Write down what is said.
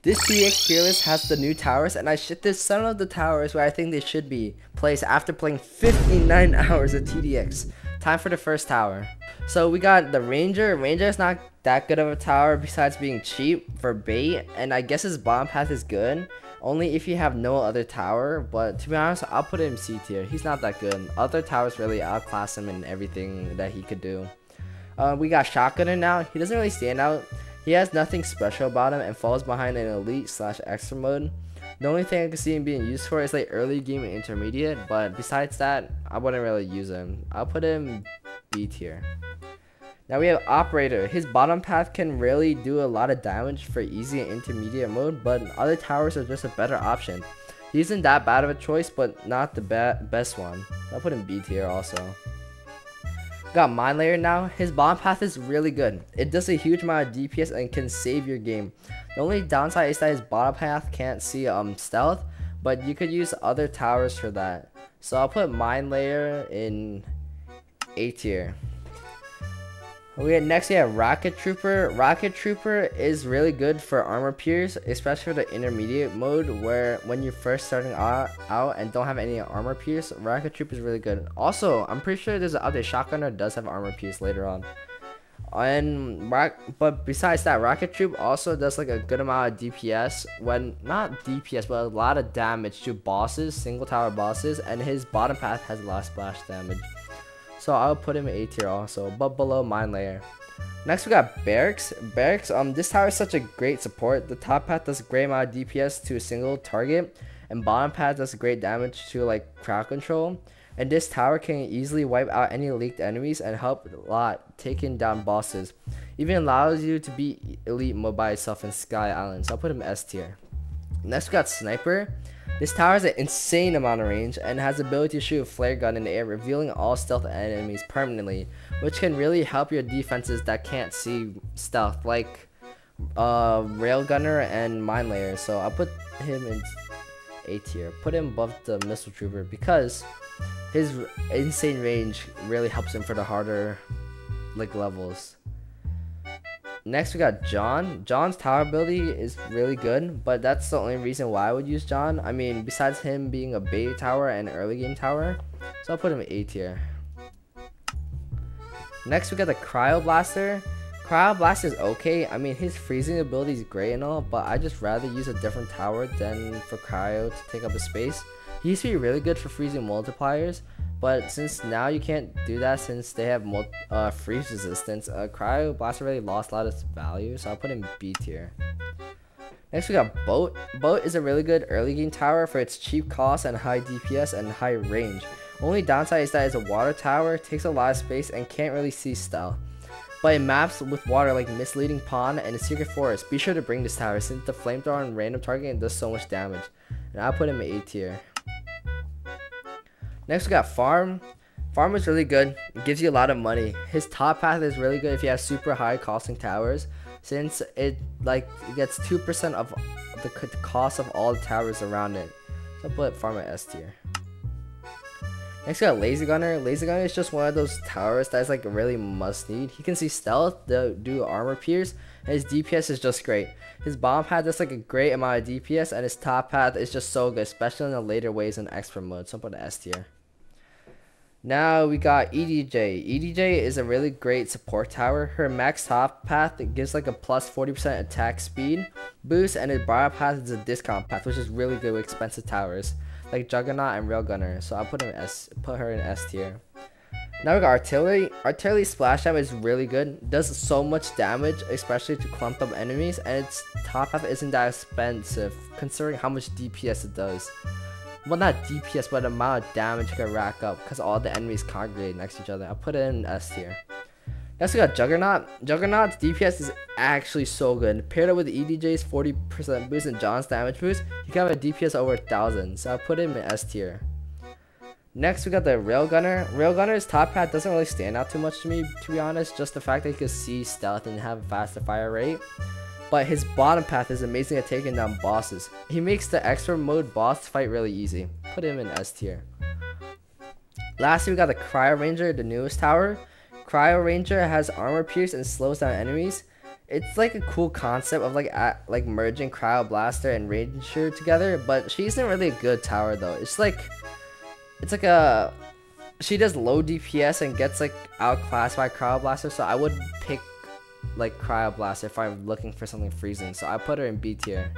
This TDX tier list has the new towers, and I shifted some of the towers where I think they should be placed after playing 59 hours of TDX. Time for the first tower. So we got the Ranger. Ranger is not that good of a tower besides being cheap for bait, and I guess his bomb path is good. Only if you have no other tower, but to be honest, I'll put him C tier. He's not that good. Other towers really outclass him in everything that he could do. We got Shotgunner now. He doesn't really stand out. He has nothing special about him and falls behind in elite / extra mode. The only thing I can see him being used for is like early game and intermediate, but besides that, I wouldn't really use him. I'll put him B tier. Now we have Operator. His bottom path can really do a lot of damage for easy and intermediate mode, but other towers are just a better option. He isn't that bad of a choice, but not the best one. So I'll put him B tier also. Got Mine Layer now. His bomb path is really good. It does a huge amount of DPS and can save your game. The only downside is that his bottom path can't see stealth, but you could use other towers for that. So I'll put Mine Layer in A tier. Next we have Rocket Trooper. Rocket Trooper is really good for armor pierce, especially for the intermediate mode where when you're first starting out and don't have any armor pierce, Rocket Trooper is really good. Also, I'm pretty sure there's an update. Shotgunner does have armor pierce later on. But besides that, Rocket Troop also does like a good amount of DPS when not DPS, but a lot of damage to bosses, single tower bosses, and his bottom path has a lot of splash damage. So I'll put him in A tier also, but below Mine Layer. Next we got Barracks. Barracks, this tower is such a great support. The top path does a great amount of DPS to a single target, and bottom path does great damage to like crowd control. And this tower can easily wipe out any leaked enemies and help a lot taking down bosses. Even allows you to be elite mode by itself in Sky Island. So I'll put him S tier. Next we got Sniper. This tower has an insane amount of range and has the ability to shoot a flare gun in the air, revealing all stealth enemies permanently, which can really help your defenses that can't see stealth, like Railgunner and Mine Layer. So I'll put him in A tier. Put him above the Missile Trooper because his insane range really helps him for the harder like levels. Next we got John. John's tower ability is really good, but that's the only reason why I would use John. I mean, besides him being a bait tower and early game tower, so I'll put him in A tier. Next we got the Cryo Blaster. Cryo Blaster is okay. I mean, his freezing ability is great and all, but I just rather use a different tower than for Cryo to take up a space. He used to be really good for freezing multipliers, but since now you can't do that since they have freeze resistance, Cryo Blaster really lost a lot of its value, so I'll put him B tier. Next we got Boat. Boat is a really good early game tower for its cheap cost and high DPS and high range. Only downside is that it's a water tower, takes a lot of space, and can't really see stealth. But in maps with water like Misleading Pond and the Secret Forest, be sure to bring this tower since the flamethrower on random target does so much damage. And I'll put him in A tier. Next we got Farm. Farm is really good. It gives you a lot of money. His top path is really good if you have super high costing towers, since it gets 2% of the cost of all the towers around it. So I'll put Farm at S tier. Next we got Laser Gunner. Laser Gunner is just one of those towers that's like really must need. He can see stealth, do armor pierce, and his DPS is just great. His bomb path does like a great amount of DPS, and his top path is just so good, especially in the later waves in expert mode. So I'll put S tier. Now we got EDJ. EDJ is a really great support tower. Her max top path gives like a plus 40% attack speed boost, and his bottom path is a discount path, which is really good with expensive towers like Juggernaut and Railgunner. So I'll put her in S tier. Now we got Artillery. Artillery splash damage is really good. Does so much damage, especially to clumped up enemies, and its top path isn't that expensive considering how much DPS it does. Well, not DPS, but the amount of damage you can rack up because all the enemies congregate next to each other. I'll put it in S tier. Next we got Juggernaut. Juggernaut's DPS is actually so good. Paired up with EDJ's 40% boost and John's damage boost, you can have a DPS over 1000. So I'll put him in S tier. Next we got the Railgunner. Railgunner's top path doesn't really stand out too much to me, to be honest. Just the fact that he can see stealth and have a faster fire rate. But his bottom path is amazing at taking down bosses. He makes the expert mode boss fight really easy. Put him in S tier. Lastly we got the Cryo Ranger, the newest tower. Cryo Ranger has armor pierce and slows down enemies. it's like a cool concept of like merging Cryo Blaster and Ranger together, but she isn't really a good tower though. It's like a she does low DPS and gets like outclassed by Cryo Blaster, so I would pick like Cryo Blaster if I'm looking for something freezing. So I put her in B tier.